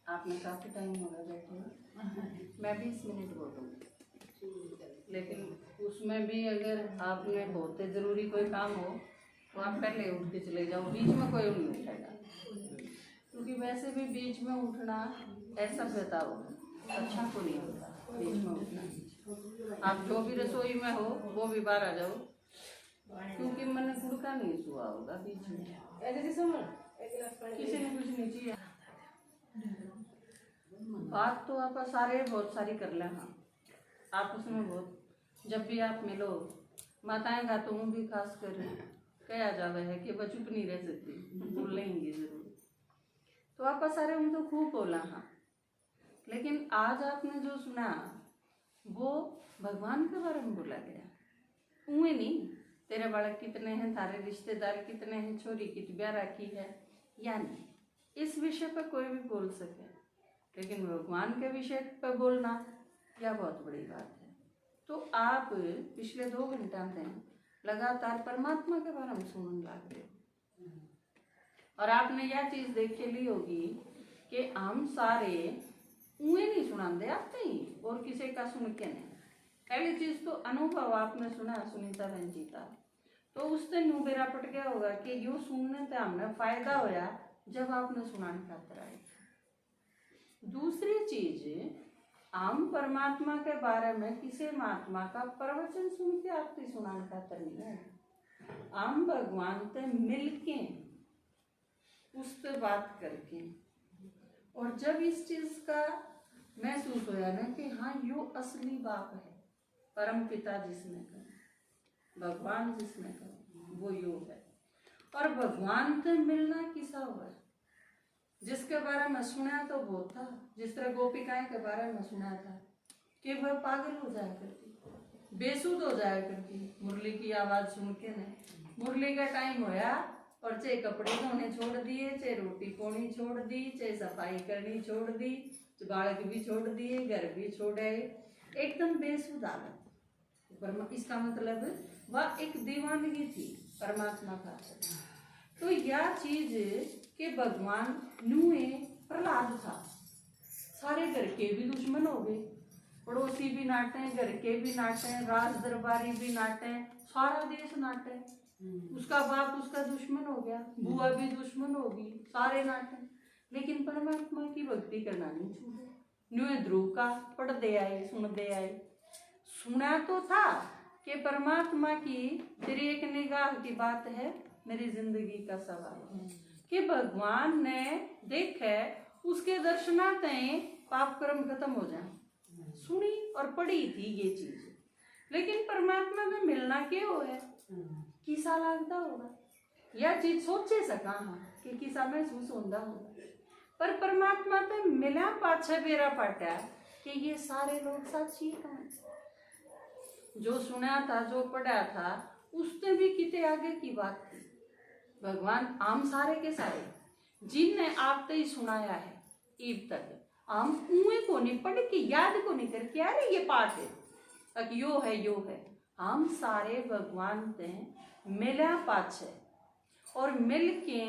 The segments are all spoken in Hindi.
आपने काफ़ी टाइम हो गया बैठे, मैं 20 मिनट बोलूँगी, लेकिन उसमें भी अगर आपने बहुत ज़रूरी कोई काम हो तो आप पहले उठ के चले जाओ, बीच में कोई नहीं उठेगा, क्योंकि वैसे भी बीच में उठना ऐसा बताओ अच्छा को नहीं होता। बीच में उठना, आप जो भी रसोई में हो वो भी बाहर आ जाओ, क्योंकि मन गुड़का नहीं सुहा होगा बीच में, किसी ने कुछ नहीं चाहिए। बात तो आप सारे बहुत सारी कर लेना, आप उसमें बहुत, जब भी आप मिलो माताएं का तो भी खास कर कहा जावे है कि वह चुप नहीं रह सकती, बोल लेंगे जरूर। तो आप सारे उन तो खूब बोला हाँ, लेकिन आज आपने जो सुना वो भगवान के बारे में बोला गया, उए नहीं तेरे बालक कितने हैं, तारे रिश्तेदार कितने हैं, छोरी कितनी ब्याह रखी है, या नहीं इस विषय पर कोई भी बोल सके, लेकिन भगवान के विषय पर बोलना यह बहुत बड़ी बात है। तो आप पिछले 2 घंटा में लगातार परमात्मा के बारे में सुनने लग रहे हो, और आपने यह चीज देख के ली होगी कि हम सारे उन्हें नहीं सुनाते आते ही, और किसी का सुन के नहीं। पहली चीज तो अनुभव आपने सुना सुनीता बहन जी का, तो उस दिन बेरा पट गया होगा कि यो सुनने से हमने फायदा होया जब आपने सुनाने खातर आए। दूसरी चीज, हम परमात्मा के बारे में किसी महात्मा का प्रवचन सुन के आपकी सुनाने खातर नहीं है, हम भगवान से मिलके उससे बात करके, और जब इस चीज का महसूस होया ना कि हाँ यो असली बाप है, परम पिता जिसने कहा, भगवान जिसने कहा वो यो है, और भगवान से मिलना किसा हुआ है, जिसके बारे में सुना तो वो था, जिस तरह गोपिकाएं के बारे में सुना था कि वह पागल हो जाया करती, बेसुध हो जाया करती मुरली की आवाज सुन के। नहीं, मुरली का टाइम होया और चाहे कपड़े धोने छोड़ दिए, चाहे रोटी पोनी छोड़ दी, चाहे सफाई करनी छोड़ दी, बालक भी छोड़ दिए, घर भी छोड़े, एकदम बेसुध हालत। इसका मतलब वह एक दीवानगी थी परमात्मा का। तो यह चीज के भगवान नुए प्रहलाद था, सारे घर के भी दुश्मन हो गए, पड़ोसी भी नाटे, घर के भी नाटे, राज दरबारी भी नाटे, सारा देश नाटे, उसका बाप उसका दुश्मन हो गया, बुआ भी दुश्मन होगी, सारे नाटे, लेकिन परमात्मा की भक्ति करना नहीं छूटे। नुए ध्रुव का पढ़ते आए, सुनते आए, सुना तो था कि परमात्मा की तेरी एक निगाह की बात है, मेरी जिंदगी का सवाल है, कि भगवान ने देखे उसके दर्शनाते पाप कर्म खत्म हो जाए। सुनी और पढ़ी थी ये चीज, लेकिन परमात्मा में मिलना क्यों है, किसा लगता होगा, यह चीज सोचे सका हाँ कि किसा महसूस होता होगा, पर परमात्मा तो मिला पाछे बेरा पाटा कि ये सारे लोग साक्षी हैं, जो सुना था जो पढ़ा था उसने भी कितने आगे की बात थी। भगवान आम सारे के सारे जिनने आप तो ही सुनाया है ईब तक, हम कुएं को नहीं पढ़ के याद को नहीं करके अरे ये पाठ है, अब यो है यो है, हम सारे भगवान से मिला पाछे और मिल के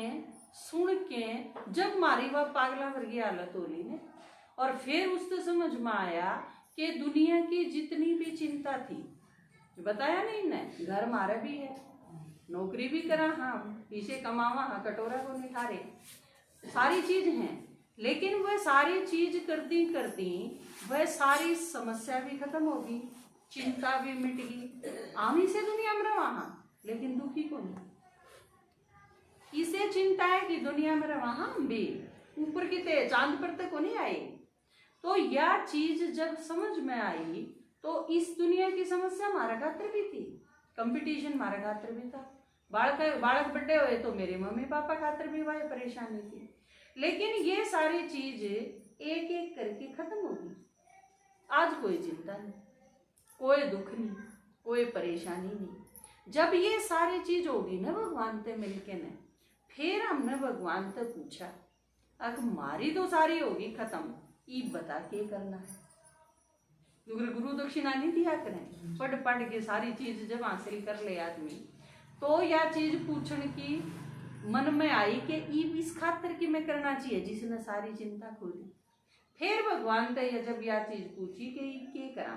सुन के, जब मारी वह पागला वर्गी हालत होली ने, और फिर उससे समझ में आया कि दुनिया की जितनी भी चिंता थी, बताया नहीं ने, घर मारा भी है, नौकरी भी करा हाँ, पीछे कमावा हाँ, कटोरा को नहीं खा रहे, सारी चीज हैं, लेकिन वह सारी चीज करती करती वह सारी समस्या भी खत्म होगी, चिंता भी मिट गई, आमी से दुनिया में रहा हाँ, लेकिन दुखी को नहीं। इसे चिंता है कि दुनिया में रहा हम भी ऊपर की ते चांद पर तक को नहीं आए। तो यह चीज जब समझ में आई तो इस दुनिया की समस्या हमारा खातर भी थी, कंपटीशन हमारा खातर भी था, बालक बड़े हुए तो मेरे मम्मी पापा खातर भी वह परेशानी थी, लेकिन ये सारी चीज एक एक करके खत्म होगी। आज कोई चिंता नहीं, कोई दुख नहीं, कोई परेशानी नहीं। जब ये सारी चीज होगी ना भगवान से मिलके ने, फिर हमने भगवान से पूछा अब मारी तो सारी होगी खत्म, ईब बता के करना है। गुरु दक्षिणा नहीं दिया करें, पढ़ पढ़ के सारी चीज जब हासिल कर ले आदमी, तो यह चीज पूछने की मन में आई कि इस खातर की मैं करना चाहिए जिसने सारी चिंता खो दी। फिर भगवान ने ये जब यह चीज पूछी कि क्या करा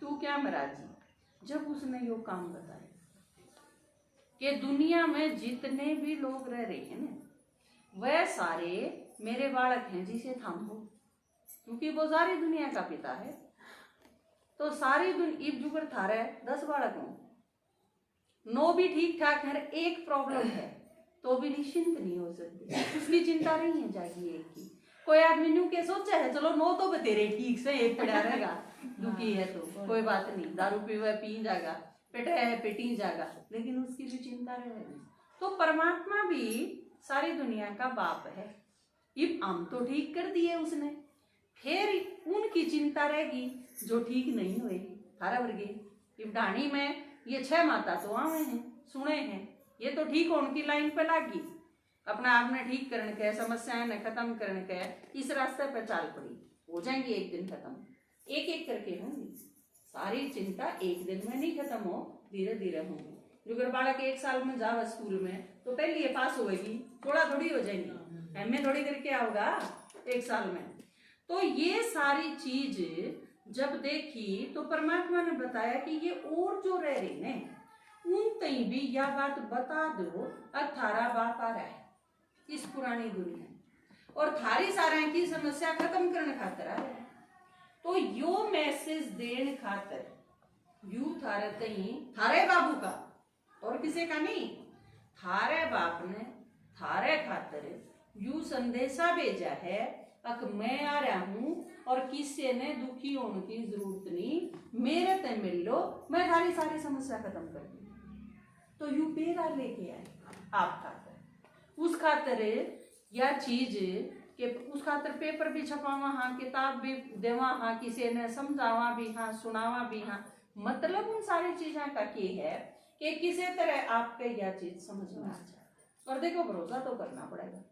तू क्या मराजी, जब उसने यो काम बताया कि दुनिया में जितने भी लोग रह रहे हैं ना वह सारे मेरे बालक हैं जिसे थामो, क्योंकि वो सारी दुनिया का पिता है। तो सारी दुनिया जुगर थारे 10 बालक हो, 9 भी ठीक ठाक है, एक प्रॉब्लम है तो भी निश्चिंत नहीं हो सकती, उसकी चिंता नहीं है जाएगी एक की। कोई आदमी न्यू के सोचा है चलो 9 तो बतेरे ठीक से, एक पड़ा रहेगा दुखी है तो कोई बात नहीं, दारू पीवे पी जाएगा, पेटे है पेटी जाएगा, लेकिन उसकी भी चिंता रहेगी। तो परमात्मा भी सारी दुनिया का बाप है। ये हम तो ठीक कर दिए उसने, फिर उनकी चिंता रहेगी जो ठीक नहीं हुए थारा वर्गे। इब ढाणी में ये 6 माता तो आवे हैं, सुने हैं, ये तो ठीक होने की लाइन पे लागी, अपना आपने ठीक करने के, समस्याएं न खत्म करने के इस रास्ते पे चाल पड़ी, हो जाएंगी एक दिन खत्म, एक एक करके होंगी सारी चिंता, एक दिन में नहीं खत्म हो, धीरे धीरे होंगी। जो अगर बालक 1 साल में जावा स्कूल में तो पहले ये पास होगी, थोड़ा थोड़ी हो जाएगी, एमए थोड़ी करके आओगा 1 साल में। तो ये सारी चीज जब देखी तो परमात्मा ने बताया कि ये और जो रह रहे ने उन तई भी यह बात बता दो, अब थारा बाप आ रहा है इस पुरानी दुनिया और थारी सारा की समस्या खत्म करने खातर आ रहा है। तो यो मैसेज देने खातर यू थारे तई, थारे बाबू का और किसी का नहीं, थारे बाप ने थारे खातर यू संदेशा भेजा है अक मैं आ रहा हूं और किसी ने दुखी होने की जरूरत नहीं, मेरे ते मिल लो, मैं थारी सारी समस्या खत्म कर दी। तो यू पेरा लेके आए आप खातर, उस खातर यह चीज के उस खातर पेपर भी छपावा हाँ, किताब भी देवा हाँ, किसी ने समझावा भी हाँ, सुनावा भी हाँ। मतलब उन सारी चीजों का की है कि किसी तरह आपके यह चीज समझ में आ जाए। और देखो भरोसा तो करना पड़ेगा,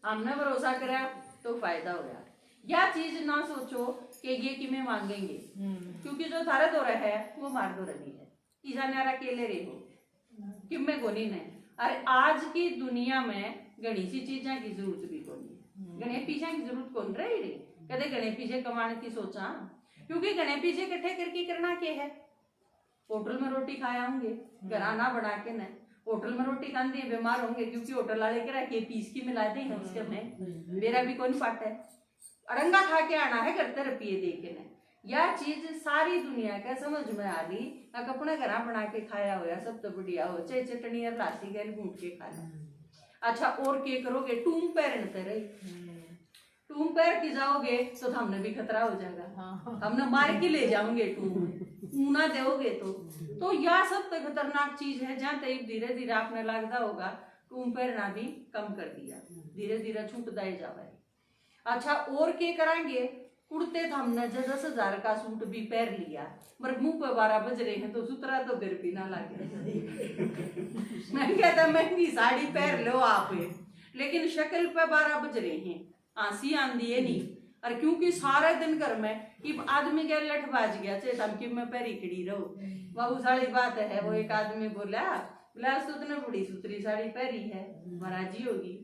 हमने भरोसा करा तो फायदा हो गया। यह चीज ना सोचो कि ये कि मैं मांगेंगे, क्योंकि जो थारे दो है वो मार दो रही है, ईसा नारा अकेले रहे हो कि मैं गोनी नहीं। अरे आज की दुनिया में घनी सी चीजा की जरूरत भी कोनी, गणे पीछे की जरूरत कौन रही कदे गणे पीछे कमाने की सोचा, क्योंकि गणे पीछे इकट्ठे करके करना क्या है, होटल में रोटी खाया होंगे घर ना बना के न, होटल में रोटी खाते हैं बीमार होंगे क्योंकि होटल वाले के रखे पीस की मिलाते हैं उसके में, मेरा भी कौन पाट है, अड़ंगा खा के आना है करते रुपये दे के न। यह चीज सारी दुनिया का समझ में आ गई, अपने घर बना के खाया हुआ सब तो बढ़िया हो, चाहे चटनी और लासी गैल घूट के खा लो। अच्छा और क्या करोगे, टूम पैर रही, टूम पैर की जाओगे तो हमने भी खतरा हो जाएगा, हमने मार के ले जाओगे टूम ऊना दोगे तो यह सब तो खतरनाक चीज है। जहाँ तक धीरे धीरे आपने लगता होगा टूम पैरना भी कम कर दिया, धीरे धीरे छूट दाए जावे। अच्छा और क्या कराएंगे, कुर्ते हमने 10,000 का सूट भी पहन लिया, पर मुंह पे 12 बज रहे हैं तो सुतरा तो फिर भी ना लगे। मैं कहता महंगी साड़ी पहन लो आप, लेकिन शक्ल पे 12 बज रहे हैं, आंसी आंधी है नहीं। और क्योंकि सारे दिन घर में कि आदमी के लठ बाज गया, चाहे धमकी में पैरी खड़ी रहो, बहुत सारी बात है। वो एक आदमी बोला आज तो तुमने बड़ी सुतरी साड़ी पहरी है, महाराजी होगी,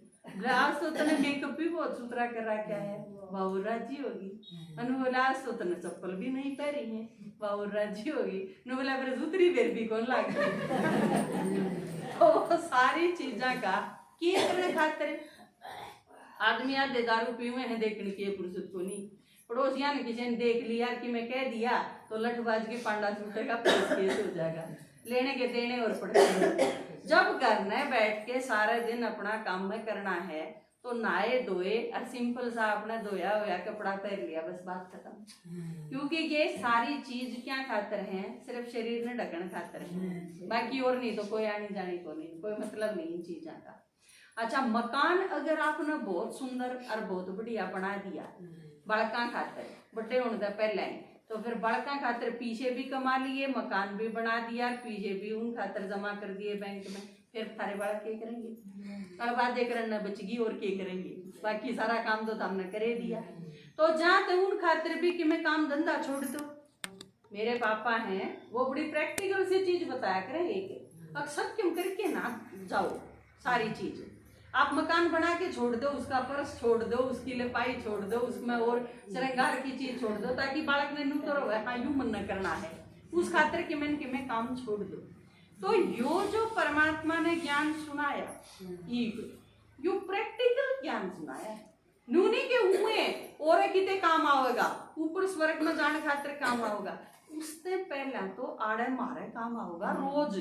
आज तो तुमने मेकअप भी बहुत सुथरा कर रखा है, बाबू राजी होगी। अनु बोला आज तो तुमने चप्पल भी नहीं पहरी है, बाबू राजी होगी। नु बोला फिर सुतरी फिर भी कौन लाग तो सारी चीजा का करने खातिर आदमी आधे दारू पीवे हैं देखने की फुर्सत को नहीं, पड़ोसिया ने किसी ने देख लिया कि मैं कह दिया तो लठबाज के पांडा छूटेगा, पुलिस केस हो जाएगा, लेने के देने और पड़ते। जब घर में बैठ के सारे दिन अपना काम में करना है तो नहाए धोए और सिंपल सा अपना धोया होया कपड़ा पहन लिया, बस बात खत्म। क्योंकि ये सारी चीज क्या खातर है, सिर्फ शरीर ने ढकन खातर है, बाकी और नहीं तो कोई आनी जानी को नहीं, कोई मतलब नहीं इन चीजा का। अच्छा मकान अगर आपने बहुत सुंदर और बहुत बढ़िया बना दिया बड़का खातर बटे होने का पहले, तो फिर बड़का खातर पीछे भी कमा लिए, मकान भी बना दिया, पीछे भी उन खातर जमा कर दिए बैंक में, फिर थारे बालक क्या करेंगे, और बातें करना बचगी और क्या करेंगे, बाकी सारा काम तो हमने करे दिया। तो जहाँ तक उन खातर भी कि मैं काम धंधा छोड़ दो, मेरे पापा हैं वो बड़ी प्रैक्टिकल सी चीज बताया करें, एक अक्सर क्यों करके ना जाओ, सारी चीज। आप मकान बना के छोड़ दो, उसका फर्श छोड़ दो, उसकी लिपाई छोड़ दो, उसमें और श्रृंगार की चीज छोड़ दो, ताकि बालक ने नू तो रहो हाँ यूं मन न करना है, उस खातिर कि मैं काम छोड़ दो। तो यो जो परमात्मा ने ज्ञान सुनाया, यो प्रैक्टिकल ज्ञान सुनाया, नूनी के हुए और किते काम आवेगा, ऊपर स्वर्ग में जाने खातिर काम आवेगा, उससे पहले तो आड़े मारे काम आवेगा रोज।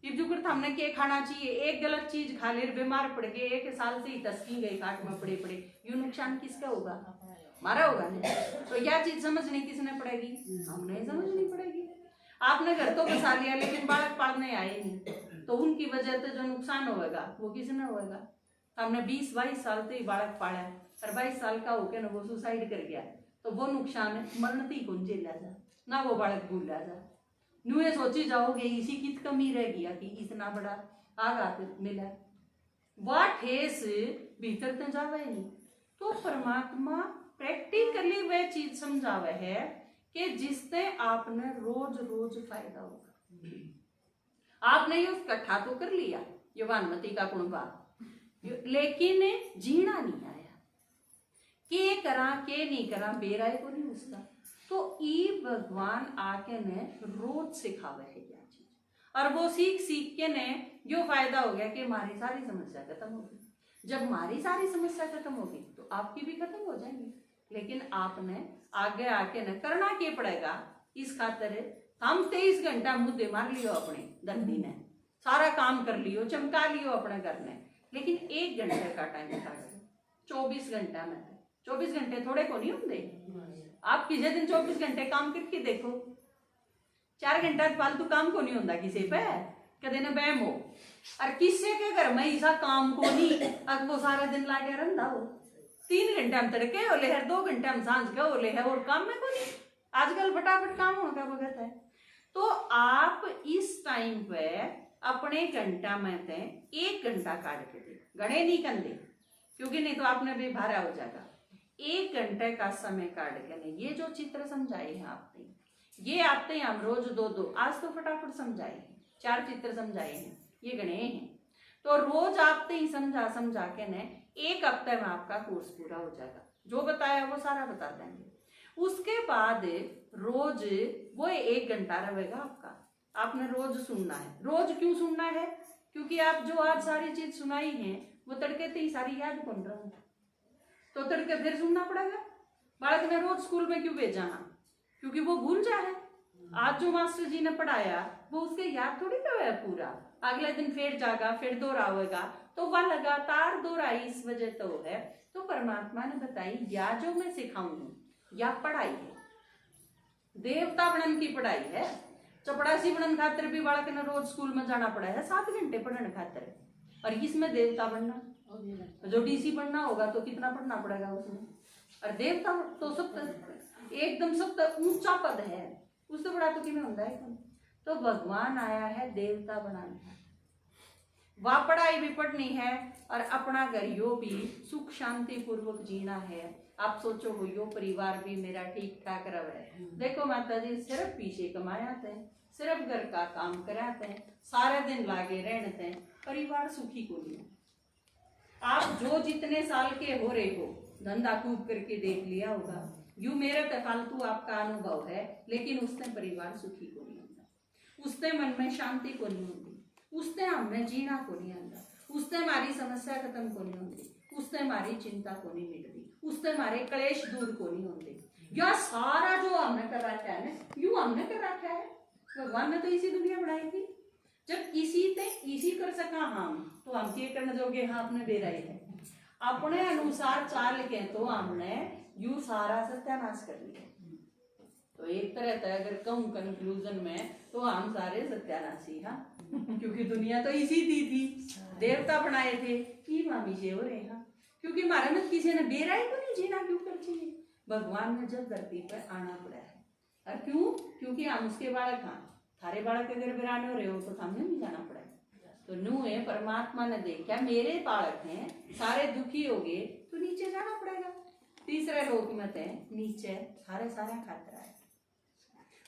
जो करता हमने क्या खाना चाहिए, एक गलत चीज खा ले बीमार पड़ गए, 1 साल से ही तस्की गई काट में पड़े पड़े, यू नुकसान किसका होगा, हमारा होगा नहीं। तो यह चीज समझनी किसने पड़ेगी, हमने समझनी पड़ेगी। आपने घर तो बसा लिया लेकिन बालक पालने आए नहीं, तो उनकी वजह से जो नुकसान होगा वो किसने होगा। हमने 20-22 साल से ही बालक पाला है और 22 साल का होकर ना वो सुसाइड कर गया, तो वो नुकसान मरण ही कौन झेला जा, ना वो बालक भूला जा। नू ये सोची जाओगे इसी की कमी रह गया कि इतना बड़ा आघात मिला, वह ठेस भीतर तक जावे नहीं। तो परमात्मा प्रैक्टिकली वह चीज समझावे है कि जिससे आपने रोज रोज फायदा होगा। आपने ये इकट्ठा तो कर लिया ये वानमती का कुणबा, लेकिन जीना नहीं आया, के करा के नहीं करा बेराय को नहीं उसका। तो ई भगवान आके ने रोज सिखावे है यह चीज, और वो सीख सीख के ने जो फायदा हो गया कि हमारी सारी समस्या खत्म होगी। जब हमारी सारी समस्या खत्म होगी तो आपकी भी खत्म हो जाएंगी, लेकिन आपने आगे आके न करना क्या पड़ेगा। इस खातिर हम 23 घंटा मुद्दे मार लियो अपने दर्दी ने, सारा काम कर लियो, चमका लियो अपने घर में, लेकिन 1 घंटे का टाइम निकालो 24 घंटा में। 24 घंटे थोड़े को नहीं होंगे। आप किसी दिन 24 घंटे काम करके देखो, 4 घंटा फालतू काम को नहीं होता किसी पे, कदे न बैम हो, और किसी के घर में ऐसा काम को नहीं अब वो सारा दिन लाके रंधा हो। 3 घंटे हम तड़के होले है, 2 घंटे हम सांझ के होले है, और काम में को नहीं। आजकल फटाफट काम होने का वक्त है। तो आप इस टाइम पे अपने घंटा में थे 1 घंटा काट के दे, गणे नहीं कंदे, क्योंकि नहीं तो आपने भी भारा हो जाएगा। 1 घंटे का समय काट के नहीं, ये जो चित्र समझाए हैं आपने, ये आपने हम रोज 2-2 आज तो फटाफट समझाए हैं, 4 चित्र समझाए हैं, ये गणे हैं। तो रोज आपने ही समझा समझा के ने 1 हफ्ते में आपका कोर्स पूरा हो जाएगा। जो बताया वो सारा बता देंगे। उसके बाद रोज वो 1 घंटा रहेगा आपका, आपने रोज सुनना है। रोज क्यों सुनना है, क्योंकि आप जो आज सारी चीज सुनाई है वो तड़के ही सारी याद कौन रहा, तो तड़के फिर सुनना पड़ेगा। बालक ने रोज स्कूल में क्यों भेजा, क्योंकि वो भूल जाए। आज जो मास्टर जी ने पढ़ाया वो उसके याद थोड़ी ना है पूरा, अगले दिन फिर जागा, फिर दोहरावेगा, तो वह लगातार दोहराई इस वजह तो है। तो परमात्मा ने बताई या जो मैं सिखाऊंगी या पढ़ाई है, देवता बनन की पढ़ाई है। चपड़ासी बनन खातिर भी बालक ने रोज स्कूल में जाना पड़ा है 7 घंटे पढ़ने खातिर, और इसमें देवता बनना, जो डीसी बनना होगा तो कितना पढ़ना पड़ेगा उसमें। और देवता तो सब एकदम सब ऊंचा पद है, उससे बड़ा तो किमें होता है। तो भगवान आया है देवता बनाने, वह पढ़ाई भी पढ़नी है और अपना घर यो भी सुख शांति पूर्वक जीना है। आप सोचो हो यो परिवार भी मेरा ठीक ठाक रहे। देखो माता जी सिर्फ पीछे कमायाते हैं, सिर्फ घर का काम कराते हैं, सारे दिन लागे रहते हैं, परिवार सुखी को नहीं। आप जो जितने साल के हो रहे हो धंधा खूब करके देख लिया होगा, यू मेरा तो फालतू आपका अनुभव है, लेकिन उसने परिवार सुखी को नहीं होता, उसने मन में शांति को नहीं होती, उसने हमने जीना को नहीं आता, उसने हमारी समस्या खत्म को नहीं होती, उसने हमारी चिंता को नहीं मिटती, उसने हमारे क्लेश दूर को नहीं होते। यह सारा जो हमने कर रखा है ना, यू हमने कर रखा है। भगवान ने तो इसी दुनिया बनाई थी। जब इसी कर सका हम, तो हम क्या करने दोगे, हाँ अपने बेराई है अपने अनुसार चाल के, तो हमने यू सारा सत्यानाश कर लिया। तो एक तरह से अगर कहूँ कंक्लूजन में, तो हम सारे सत्यानाशी, हाँ क्योंकि दुनिया तो इसी थी देवता बनाए थे कि मामी से हो रहे, हाँ क्योंकि हमारे में किसी ने बेराई को नहीं जीना क्यों कर चाहिए। भगवान ने जब धरती पर आना पड़ा है, और क्यों, क्योंकि हम उसके बालक, हाँ थारे बालक अगर बिराने हो रहे हो तो सामने नहीं जाना पड़ेगा। तो नू है परमात्मा ने देखा मेरे बालक हैं सारे दुखी हो गए, तो नीचे जाना पड़ेगा। तीसरे लोक में थे नीचे सारे खतरा है।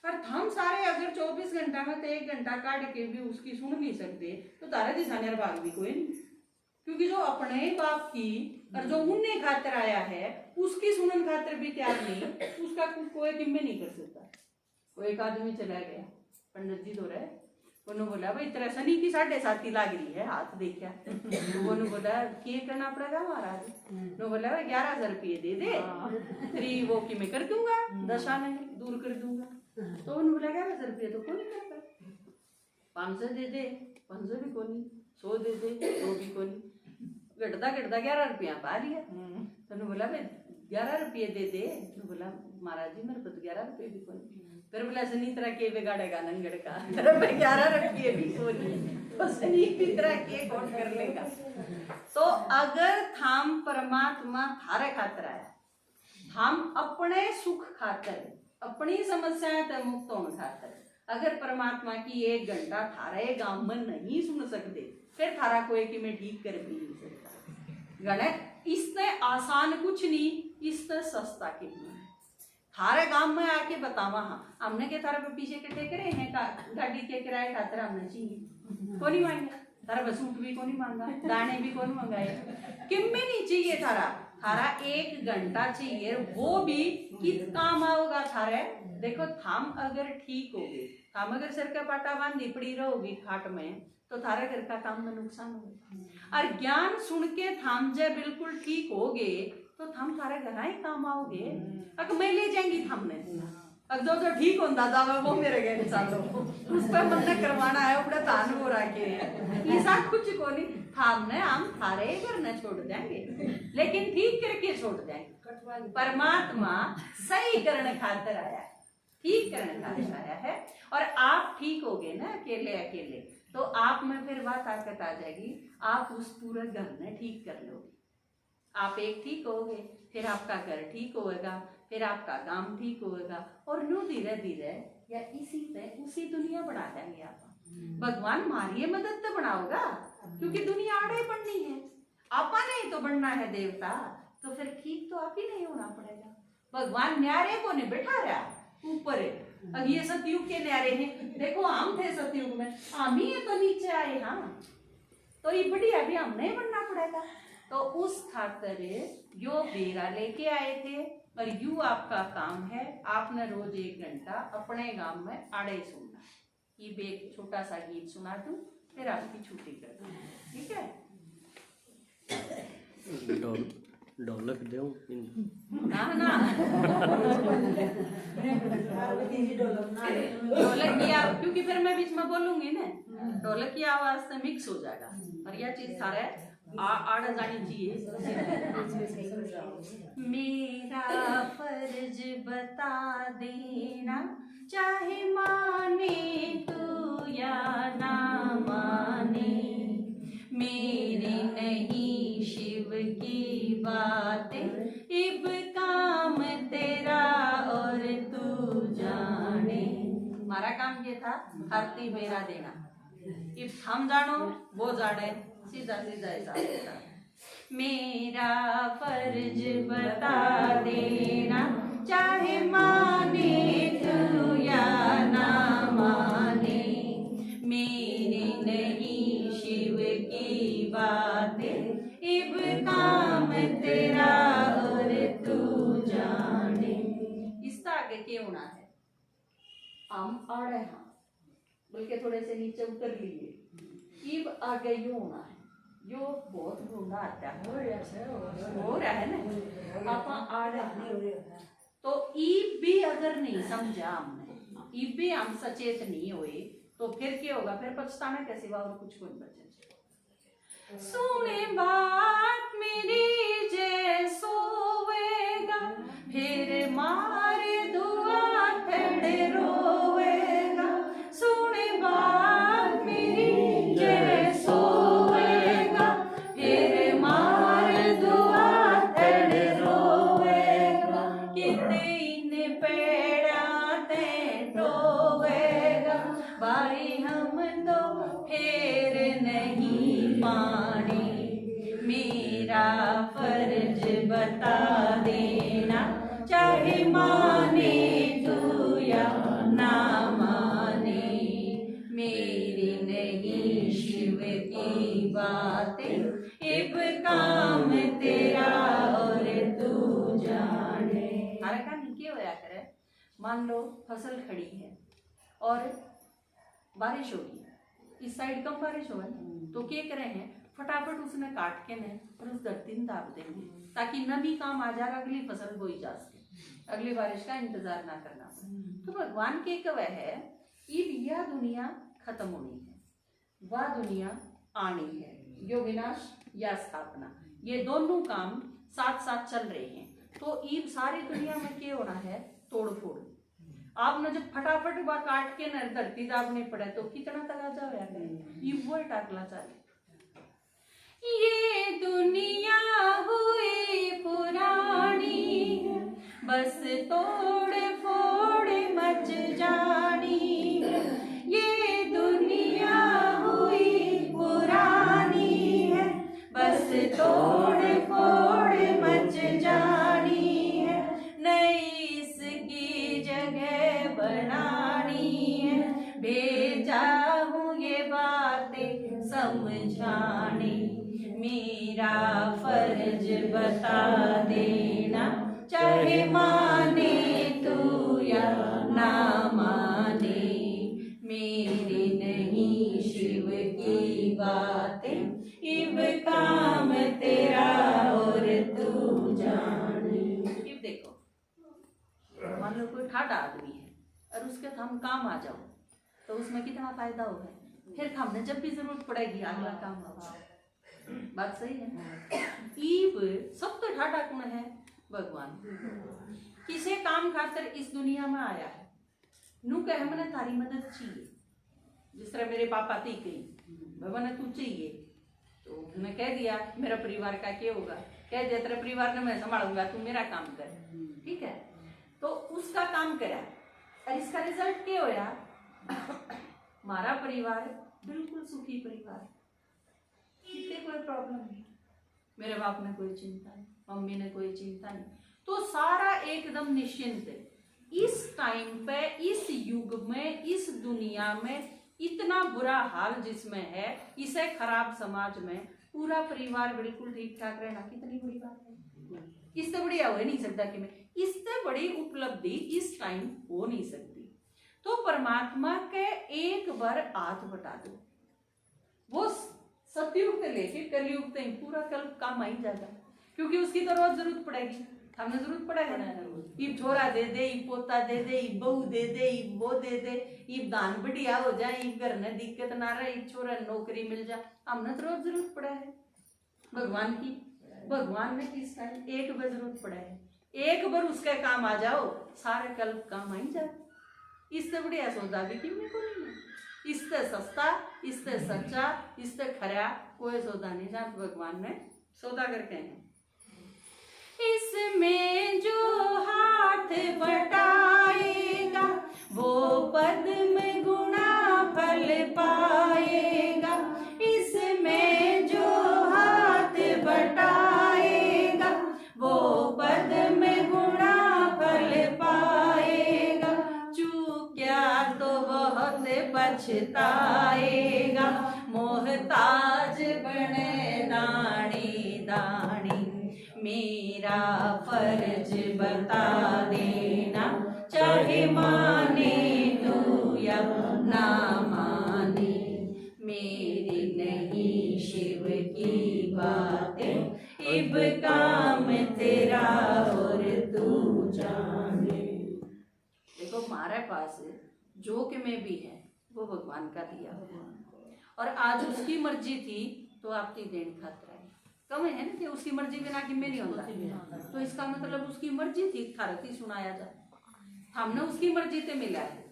पर हम सारे अगर 24 घंटा में तो 1 घंटा काट के भी उसकी सुन नहीं सकते तो तारा दिशाने भाग भी कोई नहीं, क्योंकि जो अपने बाप की और जो उनने खातर आया है उसकी सुनन खातर भी तैयार नहीं, उसका कोई किम्मे नहीं कर सकता। वो एक आदमी चला गया पंडित जी तो रहे, उन्होंने बोला भाई तेरा शनि की 7.5 लाग रही है, हाथ देखा। उन्होंने बोला क्या करना पड़ेगा महाराज? उन्होंने बोला भाई 11,000 रुपये दे दे, तेरी वो कि मैं कर दूंगा, दशा नहीं दूर कर दूंगा। तो उन्होंने बोला 11,000 रुपये तो कौन करता, 500 दे दे, 500 भी कोनी, 100 दे दे, 100 भी कोनी, घटता 11 रुपया पा लिया। तो उन्होंने बोला भाई 11 रुपये दे दे। उन्होंने बोला महाराज जी मेरे को तो 11 रुपये भी कोनी। फिर बोला शनि तरह के बिगाड़ेगा नंगड़ का, 11 रुपये भी कोनी, तो शनि की तरह के कौन कर लेगा। तो अगर थाम परमात्मा थारे खातर आया, हम अपने सुख खातर, अपनी समस्याएं तक मुक्त होने खातर, अगर परमात्मा की 1 घंटा थारे गांव में नहीं सुन सकते, फिर थारा कोई कि मैं ठीक कर भी नहीं सकता। गणक इसने आसान कुछ नहीं, इसने सस्ता के लिए थारे गांव में आके बतावा, हाँ हमने के थारा पे पीछे के टेकरे हैं गाड़ी के किराए खातर हमने चाहिए, कौन मांगा थारा पे सूट भी कौन मांगा, दाने भी कौन मंगाए, किम्मे नहीं चाहिए थारा, थारा 1 घंटा चाहिए, वो भी कित काम आओगा थारे। देखो थाम अगर ठीक हो गए, थाम अगर सिर का पाटा बांधी पड़ी रहोगी खाट में, तो थारे घर का काम में नुकसान होगा। और ज्ञान सुन के थाम जे बिल्कुल ठीक हो गए तो थाम थारे घर ही काम आओगे। अगर मैं ले जाएंगी थामने, अगर जो ठीक होता जावे वो मेरे घर चलो, उस पर मन ने करवाना है उपड़ा तान हो रखे है, ऐसा कुछ को नहीं, थामने हम थारे घर न छोड़ देंगे, लेकिन ठीक करके छोड़ देंगे। परमात्मा सही करने खातिर आया है, ठीक करने खातिर आया है, और आप ठीक हो गए ना अकेले अकेले, तो आप में फिर बात ताकत आ जाएगी, आप उस पूरे घर ने ठीक कर लोगे। आप एक ठीक होगे, फिर आपका घर ठीक होगा, फिर आपका काम ठीक होगा, और नो धीरे धीरे या इसी से उसी दुनिया बना देंगे आप। भगवान मारिए मदद तो बनाओगा, क्योंकि दुनिया आड़े बननी है, आपा नहीं तो बनना है देवता, तो फिर ठीक तो आप ही नहीं होना पड़ेगा। भगवान न्यारे को नहीं बैठा रहा ऊपर, अब ये सतयुग के न्यारे हैं, देखो हम थे सतयुग में, हम ही तो नीचे आए, हाँ तो ये बढ़िया भी हम नहीं बनना पड़ेगा। तो उस खातिर यो बेरा लेके आए थे, और यू आपका काम है, आपने रोज 1 घंटा अपने गांव में आड़े सुनना। ये एक छोटा सा गीत सुना दूं, फिर आपकी छुट्टी कर दूं, ठीक है? ढोलक दो ना ना ढोलक की आवाज, क्योंकि फिर मैं बीच में बोलूंगी ना, ढोलक की आवाज से मिक्स हो जाएगा, और यह चीज सारे आड़ा जानी चाहिए। मेरा फर्ज बता देना, चाहे माने तू या ना माने, मेरी नहीं शिव की बातें, इब काम तेरा और तू जाने। हमारा काम ये था आरती बेरा देना, इब हम जानो वो जाने, सीधा सीधा ऐसा। मेरा फर्ज बता देना, चाहे माने तू या ना माने, मेरी नहीं शिव की बातें, इब काम तेरा और तू जाने। इसका आगे क्या होना है? हम आड़े हाँ, बल्कि थोड़े से नीचे उतर लिए, इब आगे यू होना है, यो बहुत ढूंढा आता है, हो रहा है ना, आप आड़े तो ईब भी अगर नहीं समझा हमने, ईब भी हम सचेत नहीं हुए, तो फिर क्या होगा? फिर पछताने के सिवा और कुछ कोई बचे। सुने बात मेरी जे सोवेगा, फिर मारे दुआ थड़े रोवेगा, सुने बात मेरी जे सोवेगा, फिर मारे दुआ थड़े रोवेगा, किते इन पेड़ा ते टोवेगा, भाई हम तो फेर नहीं पानी, मेरा फर्ज बता देना, चाहे माने तू या ना माने, मेरी नहीं शिव की बातें, इब काम तेरा और तू जाने। हमारा काम क्या होया करे, मान लो फसल खड़ी है और बारिश होगी, इस साइड कम बारिश होगा तो क्या करे हैं, फटाफट उसने काट के न और उस धरती में दाब देंगे ताकि नमी काम आ जाए, अगली फसल बोई जा सके, अगली बारिश का इंतजार ना करना पड़े। तो भगवान के कव है, यह दुनिया खत्म होनी है, वह दुनिया आनी है, यो विनाश या स्थापना, ये दोनों काम साथ साथ चल रहे हैं। तो ईब सारी दुनिया में क्या होना है, तोड़ फोड़। आपने जब फटाफट वह काट के न धरती दाबनी पड़े तो कितना तगाजा होया करे, ये वो टाकला चाहे। ये दुनिया हुई पुरानी, बस तोड़ फोड़ मच जानी, ये दुनिया हुई पुरानी है, बस तोड़ फोड़ मच जानी है, नई इसकी जगह बनानी है, भेजा हूँ ये बातें समझाने, मेरा फर्ज बता देना, चाहे माने तू या ना माने, मेरी नहीं शिव की बातें, इब काम तेरा और तू जाने। इब देखो, मान लो कोई ठाडा आदमी है और उसके हम काम आ जाओ तो उसमें कितना फायदा होगा, फिर हमने जब भी जरूरत पड़ेगी अगला काम होगा। बात सही है। ईब सब तो ठाडा कौन है, भगवान। किसे काम खातर इस दुनिया में आया है, नू कहे मैंने थारी मदद चाहिए, जिस तरह मेरे पापा थी कही मैंने तू चाहिए तो उन्होंने कह दिया मेरा परिवार का क्या होगा, कह दिया तेरे परिवार ने मैं संभालूंगा, तू मेरा काम कर, ठीक है। तो उसका काम करा और इसका रिजल्ट क्या होया, हमारा परिवार बिल्कुल सुखी परिवार, कितने कोई प्रॉब्लम नहीं, मेरे बाप ने कोई चिंता नहीं, मम्मी ने कोई चिंता नहीं, तो सारा एकदम निश्चिंत है। इस टाइम पे, इस युग में, इस दुनिया में इतना बुरा हाल जिसमें है, इसे खराब समाज में पूरा परिवार बिल्कुल ठीक ठाक रहना कितनी बड़ी बात है। इससे बढ़िया हो नहीं सकता कि मैं, इससे बड़ी उपलब्धि इस टाइम हो नहीं सकती। तो परमात्मा के एक बार हाथ बटा दो, वो सतयुग से लेके कलयुग तक पूरा कल काम आई जाएगा, क्योंकि उसकी तो रोज जरूरत पड़ेगी, हमें जरूरत पड़ेगा ना। ये छोरा दे दे, ये पोता दे दे, ये बहू दे दे, ये वो दे दे, ये दान बढ़िया हो जाए, ये घर में दिक्कत ना रहे, ये छोरा नौकरी मिल जाए, हमने तो रोज जरूरत पड़ा है भगवान की। भगवान ने किस टाइम एक बार जरूरत पड़ा है, एक बार उसके काम आ जाओ, सारे कल काम आई जाए। इससे बढ़िया सौदा भी कितने को नहीं है, इससे सस्ता, इससे सच्चा, इससे खरा कोई सौदा नहीं जहाँ भगवान ने सौदा करके हैं। इसमें जो हाथ बटाएगा वो पद्म गुणा फल पाएगा, इसमें जो हाथ बटाएगा वो पद्म गुणा फल पाएगा, चूक्या तो बहुत पछताएगा, मोहताज बने दानी दानी, मेरा फर्ज बता देना, चाहे माने तू या ना माने, मेरी नहीं शिव की बातें, इब काम तेरा और तू जाने। देखो हमारे पास जो कि में भी है वो भगवान का दिया हुआ, और आज उसकी मर्जी थी तो आपकी देन खातर कम है ना कि उसकी मर्जी बिना कि में नहीं होता, तो इसका मतलब उसकी मर्जी थी थारती सुनाया जाए, हमने उसकी मर्जी से मिला है।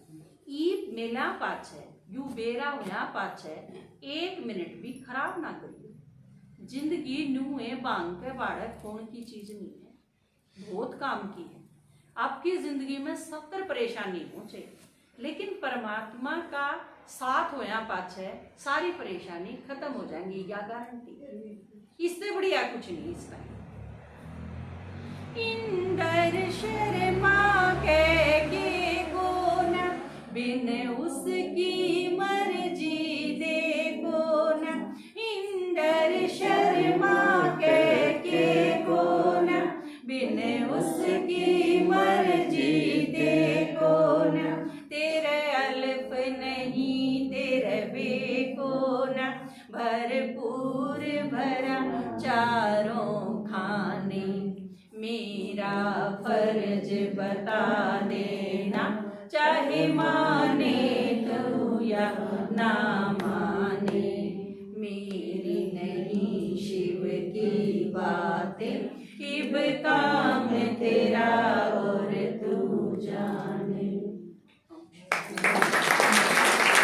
ई मेला पाछ है, यू बेरा हुआ पाछ है, एक मिनट भी खराब ना करिए। जिंदगी नू है बांग के बाड़े खोन की चीज नहीं है, बहुत काम की है। आपकी जिंदगी में 70 परेशानी पहुंचे, लेकिन परमात्मा का साथ होया पाछ है, सारी परेशानी खत्म हो जाएंगी, या गारंटी। इससे बढ़िया कुछ नहीं इसका। इंदर शर्मा के गुण भरपूर भरा चारों खाने, मेरा फर्ज बता देना, चाहे माने तो या ना माने। मेरी नहीं शिव की बातें, इब काम तेरा